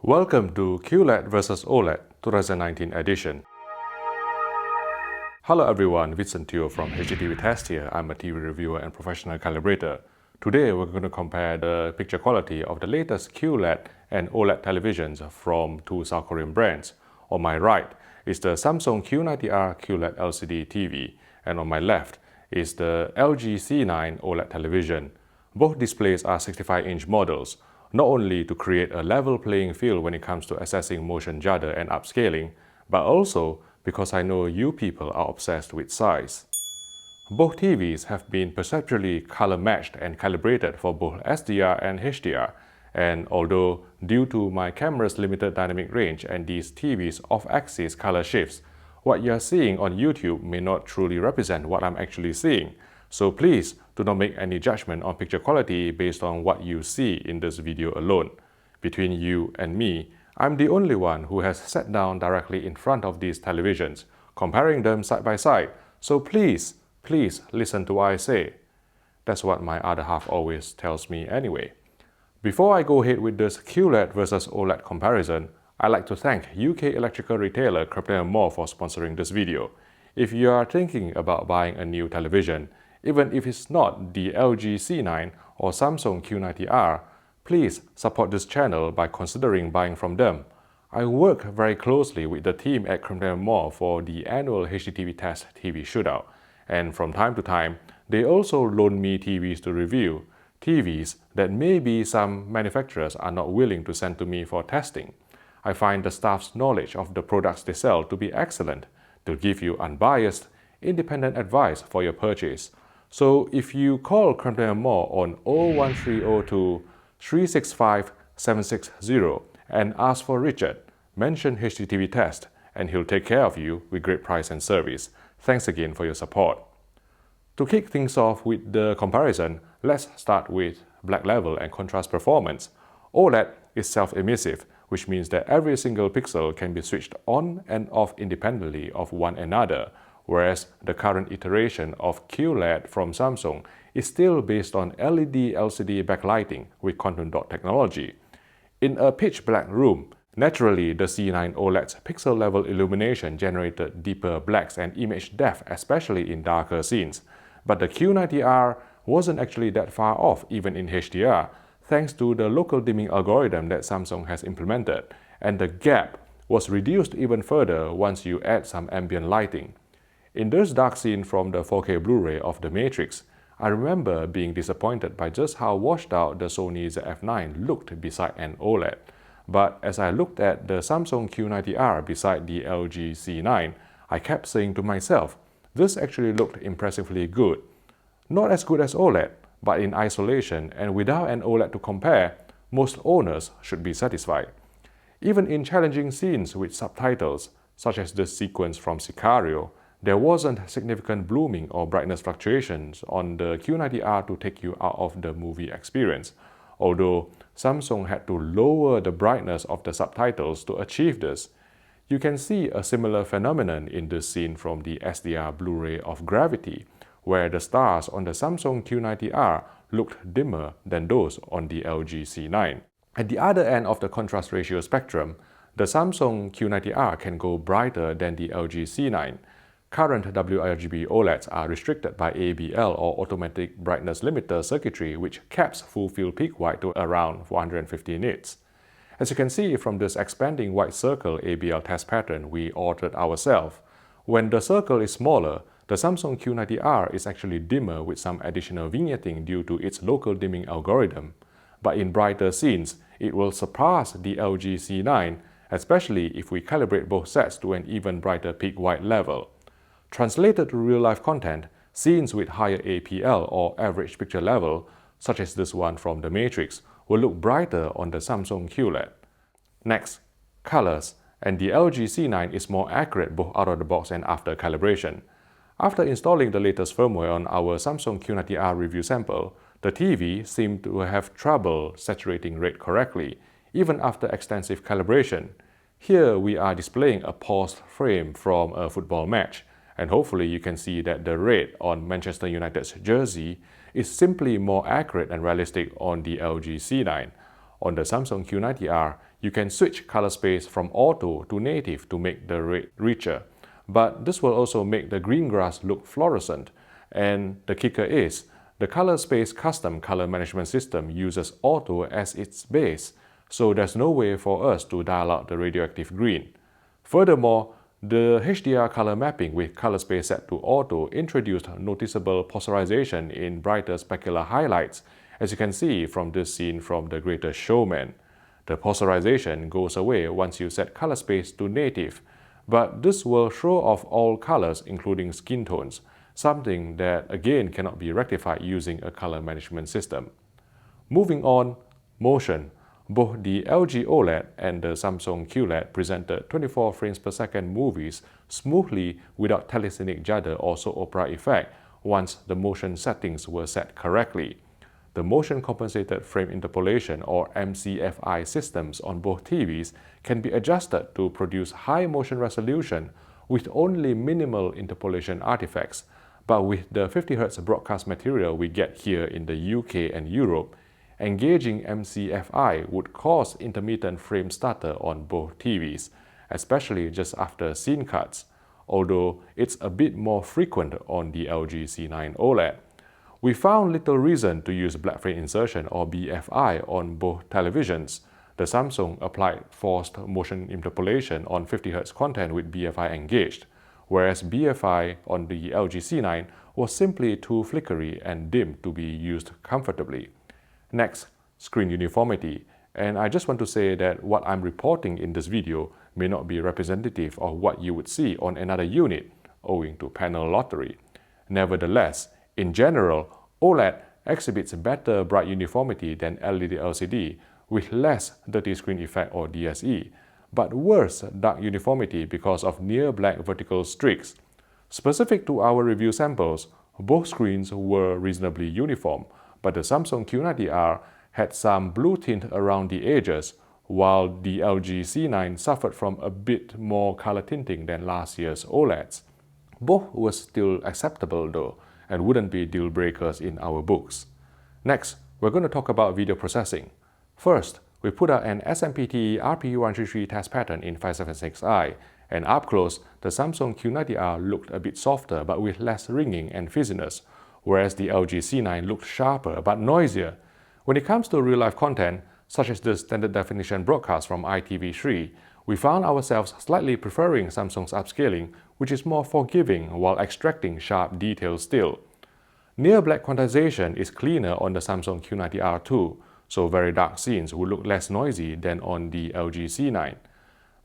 Welcome to QLED vs OLED 2019 edition. Hello everyone, Vincent Teo from HDTV Test here. I'm a TV reviewer and professional calibrator. Today we're going to compare the picture quality of the latest QLED and OLED televisions from two South Korean brands. On my right is the Samsung Q90R QLED LCD TV, and on my left is the LG C9 OLED television. Both displays are 65-inch models, not only to create a level playing field when it comes to assessing motion judder and upscaling, but also because I know you people are obsessed with size. Both TVs have been perceptually color matched and calibrated for both SDR and HDR, and although due to my camera's limited dynamic range and these TVs off-axis color shifts, what you're seeing on YouTube may not truly represent what I'm actually seeing. So please do not make any judgment on picture quality based on what you see in this video alone. Between you and me, I'm the only one who has sat down directly in front of these televisions, comparing them side by side. So please listen to what I say. That's what my other half always tells me anyway. Before I go ahead with this QLED versus OLED comparison, I'd like to thank UK electrical retailer Krypton Mall for sponsoring this video. If you are thinking about buying a new television, even if it's not the LG C9 or Samsung Q90R, please support this channel by considering buying from them. I work very closely with the team at Krypton Mall for the annual HDTV Test TV shootout, and from time to time, they also loan me TVs to review, TVs that maybe some manufacturers are not willing to send to me for testing. I find the staff's knowledge of the products they sell to be excellent. They'll give you unbiased, independent advice for your purchase. So if you call Krypton Mall on 01302 365 760 and ask for Richard, mention HDTV Test, and he'll take care of you with great price and service. Thanks again for your support. To kick things off with the comparison, let's start with black level and contrast performance. OLED is self-emissive, which means that every single pixel can be switched on and off independently of one another, whereas the current iteration of QLED from Samsung is still based on LED LCD backlighting with quantum dot technology. In a pitch black room, naturally the C9 OLED's pixel level illumination generated deeper blacks and image depth, especially in darker scenes. But the Q90R wasn't actually that far off even in HDR, thanks to the local dimming algorithm that Samsung has implemented, and the gap was reduced even further once you add some ambient lighting. In this dark scene from the 4K Blu-ray of The Matrix, I remember being disappointed by just how washed out the Sony ZF-9 looked beside an OLED. But as I looked at the Samsung Q90R beside the LG C9, I kept saying to myself, this actually looked impressively good. Not as good as OLED, but in isolation and without an OLED to compare, most owners should be satisfied. Even in challenging scenes with subtitles, such as this sequence from Sicario, there wasn't significant blooming or brightness fluctuations on the Q90R to take you out of the movie experience, although Samsung had to lower the brightness of the subtitles to achieve this. You can see a similar phenomenon in this scene from the SDR Blu-ray of Gravity, where the stars on the Samsung Q90R looked dimmer than those on the LG C9. At the other end of the contrast ratio spectrum, the Samsung Q90R can go brighter than the LG C9. Current WRGB OLEDs are restricted by ABL or automatic brightness limiter circuitry, which caps full field peak white to around 450 nits. As you can see from this expanding white circle ABL test pattern we altered ourselves, when the circle is smaller, the Samsung Q90R is actually dimmer with some additional vignetting due to its local dimming algorithm. But in brighter scenes, it will surpass the LG C9, especially if we calibrate both sets to an even brighter peak white level. Translated to real-life content, scenes with higher APL or average picture level, such as this one from The Matrix, will look brighter on the Samsung QLED. Next, colors, and the LG C9 is more accurate both out of the box and after calibration. After installing the latest firmware on our Samsung Q90R review sample, the TV seemed to have trouble saturating red correctly, even after extensive calibration. Here we are displaying a paused frame from a football match, and hopefully you can see that the red on Manchester United's jersey is simply more accurate and realistic on the LG C9. On the Samsung Q90R, you can switch color space from auto to native to make the rate richer. But this will also make the green grass look fluorescent. And the kicker is, the color space custom color management system uses auto as its base, so there's no way for us to dial out the radioactive green. Furthermore, the HDR color mapping with color space set to auto introduced noticeable polarization in brighter specular highlights, as you can see from this scene from The Greatest Showman. The polarization goes away once you set color space to native, but this will show off all colors including skin tones, something that again cannot be rectified using a color management system. Moving on, motion. Both the LG OLED and the Samsung QLED presented 24 frames per second movies smoothly without telescenic judder or soap opera effect once the motion settings were set correctly. The motion compensated frame interpolation or MCFI systems on both TVs can be adjusted to produce high motion resolution with only minimal interpolation artifacts, but with the 50Hz broadcast material we get here in the UK and Europe, engaging MCFI would cause intermittent frame stutter on both TVs, especially just after scene cuts, although it's a bit more frequent on the LG C9 OLED. We found little reason to use black frame insertion or BFI on both televisions. The Samsung applied forced motion interpolation on 50Hz content with BFI engaged, whereas BFI on the LG C9 was simply too flickery and dim to be used comfortably. Next, screen uniformity. And I just want to say that what I'm reporting in this video may not be representative of what you would see on another unit, owing to panel lottery. Nevertheless, in general, OLED exhibits better bright uniformity than LED LCD with less dirty screen effect or DSE, but worse dark uniformity because of near black vertical streaks. Specific to our review samples, both screens were reasonably uniform, but the Samsung Q90R had some blue tint around the edges, while the LG C9 suffered from a bit more color tinting than last year's OLEDs. Both were still acceptable though, and wouldn't be deal breakers in our books. Next, we're going to talk about video processing. First, we put out an SMPTE RP133 test pattern in 576i, and up close, the Samsung Q90R looked a bit softer but with less ringing and fizziness, whereas the LG C9 looked sharper but noisier. When it comes to real-life content, such as the standard definition broadcast from ITV3, we found ourselves slightly preferring Samsung's upscaling, which is more forgiving while extracting sharp details still. Near black quantization is cleaner on the Samsung Q90R too, so very dark scenes would look less noisy than on the LG C9.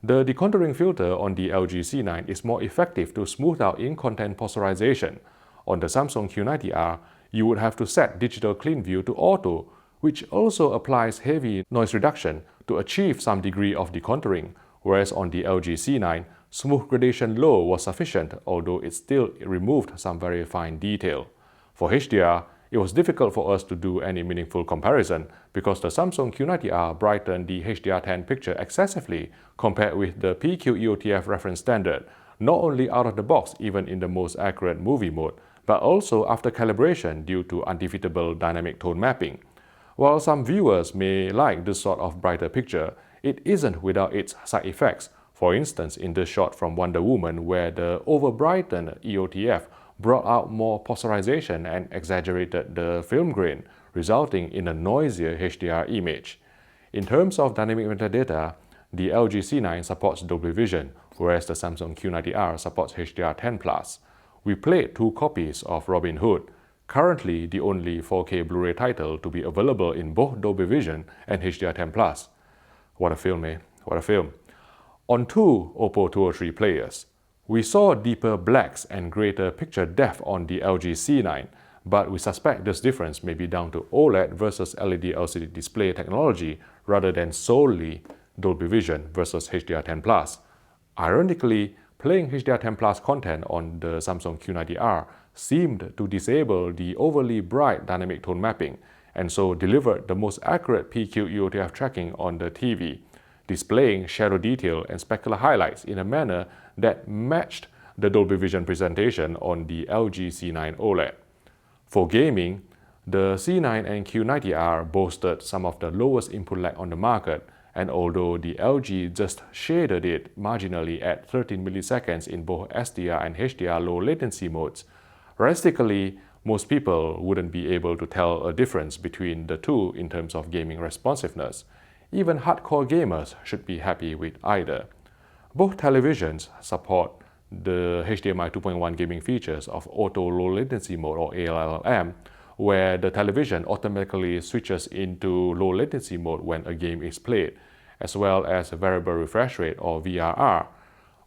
The decontouring filter on the LG C9 is more effective to smooth out in-content polarization. On the Samsung Q90R, you would have to set digital clean view to auto, which also applies heavy noise reduction to achieve some degree of decontouring, whereas on the LG C9, smooth gradation low was sufficient, although it still removed some very fine detail. For HDR, it was difficult for us to do any meaningful comparison because the Samsung Q90R brightened the HDR10 picture excessively compared with the PQ-EOTF reference standard, not only out of the box even in the most accurate movie mode, but also after calibration due to undefeatable dynamic tone mapping. While some viewers may like this sort of brighter picture, it isn't without its side effects. For instance, in this shot from Wonder Woman where the over-brightened EOTF brought out more polarization and exaggerated the film grain, resulting in a noisier HDR image. In terms of dynamic metadata, the LG C9 supports Dolby Vision, whereas the Samsung Q90R supports HDR10+. We played 2 copies of Robin Hood, currently the only 4K Blu-ray title to be available in both Dolby Vision and HDR10+. What a film, eh? What a film. On 2 Oppo 203 players, we saw deeper blacks and greater picture depth on the LG C9, but we suspect this difference may be down to OLED versus LED LCD display technology rather than solely Dolby Vision versus HDR10+. Ironically, playing HDR10+ content on the Samsung Q90R seemed to disable the overly bright dynamic tone mapping, and so delivered the most accurate PQ-EOTF tracking on the TV, displaying shadow detail and specular highlights in a manner that matched the Dolby Vision presentation on the LG C9 OLED. For gaming, the C9 and Q90R boasted some of the lowest input lag on the market, and although the LG just shaded it marginally at 13 milliseconds in both SDR and HDR low latency modes, realistically, most people wouldn't be able to tell a difference between the two in terms of gaming responsiveness. Even hardcore gamers should be happy with either. Both televisions support the HDMI 2.1 gaming features of Auto Low Latency Mode or ALLM, where the television automatically switches into low latency mode when a game is played, as well as variable refresh rate or VRR.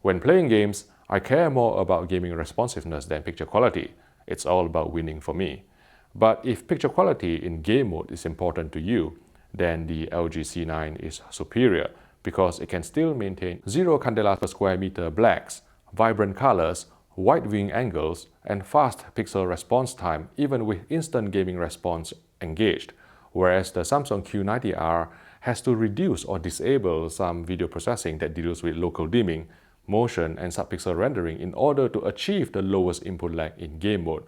When playing games, I care more about gaming responsiveness than picture quality. It's all about winning for me. But if picture quality in game mode is important to you, then the LG C9 is superior because it can still maintain 0 candela per square meter blacks, vibrant colors, wide viewing angles, and fast pixel response time even with instant gaming response engaged, whereas the Samsung Q90R has to reduce or disable some video processing that deals with local dimming, motion, and subpixel rendering in order to achieve the lowest input lag in game mode.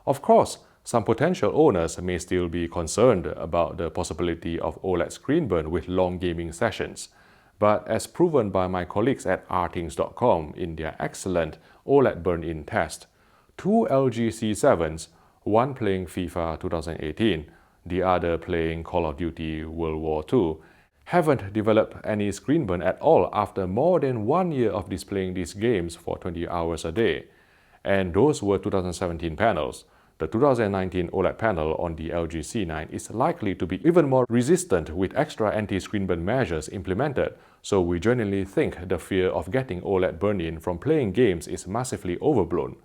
Of course, some potential owners may still be concerned about the possibility of OLED screen burn with long gaming sessions. But as proven by my colleagues at rthings.com in their excellent OLED burn-in test, two LG C7s, one playing FIFA 2018, the other playing Call of Duty World War II, haven't developed any screen burn at all after more than 1 year of displaying these games for 20 hours a day. And those were 2017 panels. The 2019 OLED panel on the LG C9 is likely to be even more resistant with extra anti-screen burn measures implemented, so we genuinely think the fear of getting OLED burn-in from playing games is massively overblown.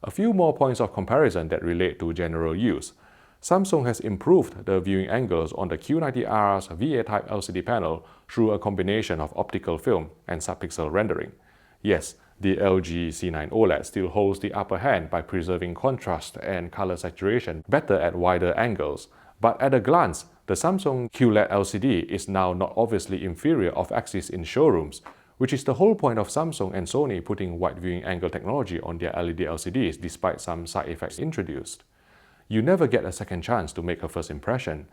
A few more points of comparison that relate to general use. Samsung has improved the viewing angles on the Q90R's VA-type LCD panel through a combination of optical film and subpixel rendering. Yes, the LG C9 OLED still holds the upper hand by preserving contrast and color saturation better at wider angles, but at a glance, the Samsung QLED LCD is now not obviously inferior off-axis in showrooms, which is the whole point of Samsung and Sony putting wide viewing angle technology on their LED LCDs despite some side effects introduced. You never get a second chance to make a first impression.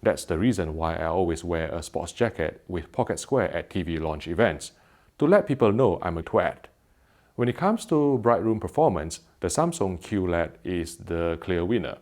That's the reason why I always wear a sports jacket with pocket square at TV launch events, to let people know I'm a twat. When it comes to bright room performance, the Samsung QLED is the clear winner.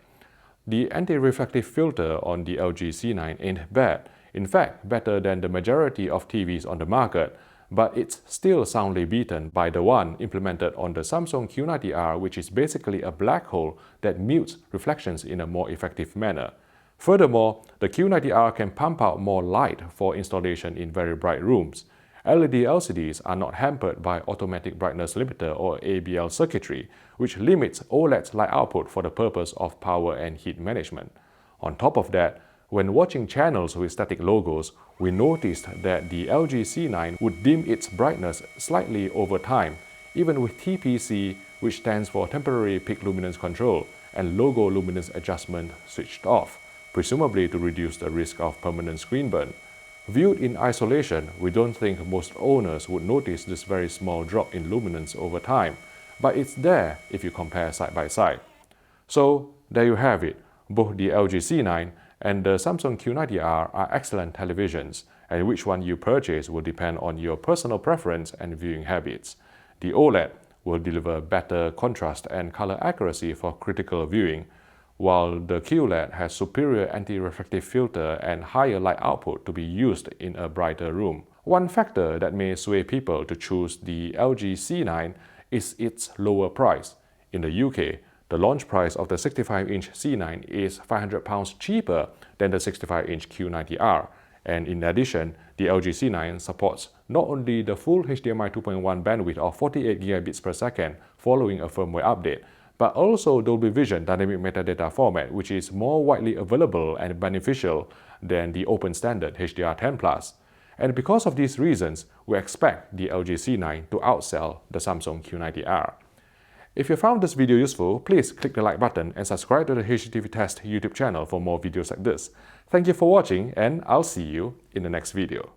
The anti-reflective filter on the LG C9 ain't bad, in fact better than the majority of TVs on the market, but it's still soundly beaten by the one implemented on the Samsung Q90R, which is basically a black hole that mutes reflections in a more effective manner. Furthermore, the Q90R can pump out more light for installation in very bright rooms. LED LCDs are not hampered by automatic brightness limiter or ABL circuitry, which limits OLED's light output for the purpose of power and heat management. On top of that, when watching channels with static logos, we noticed that the LG C9 would dim its brightness slightly over time, even with TPC, which stands for Temporary Peak Luminance Control, and Logo Luminance Adjustment switched off, presumably to reduce the risk of permanent screen burn. Viewed in isolation, we don't think most owners would notice this very small drop in luminance over time, but it's there if you compare side by side. So there you have it. Both the LG C9 and the Samsung Q90R are excellent televisions, and which one you purchase will depend on your personal preference and viewing habits. The OLED will deliver better contrast and color accuracy for critical viewing, while the QLED has superior anti-reflective filter and higher light output to be used in a brighter room. One factor that may sway people to choose the LG C9 is its lower price. In the UK, the launch price of the 65-inch C9 is £500 cheaper than the 65-inch Q90R, and in addition, the LG C9 supports not only the full HDMI 2.1 bandwidth of 48 gigabits per second following a firmware update, but also Dolby Vision dynamic metadata format, which is more widely available and beneficial than the open standard HDR10+. And because of these reasons, we expect the LG C9 to outsell the Samsung Q90R. If you found this video useful, please click the like button and subscribe to the HDTV Test YouTube channel for more videos like this. Thank you for watching, and I'll see you in the next video.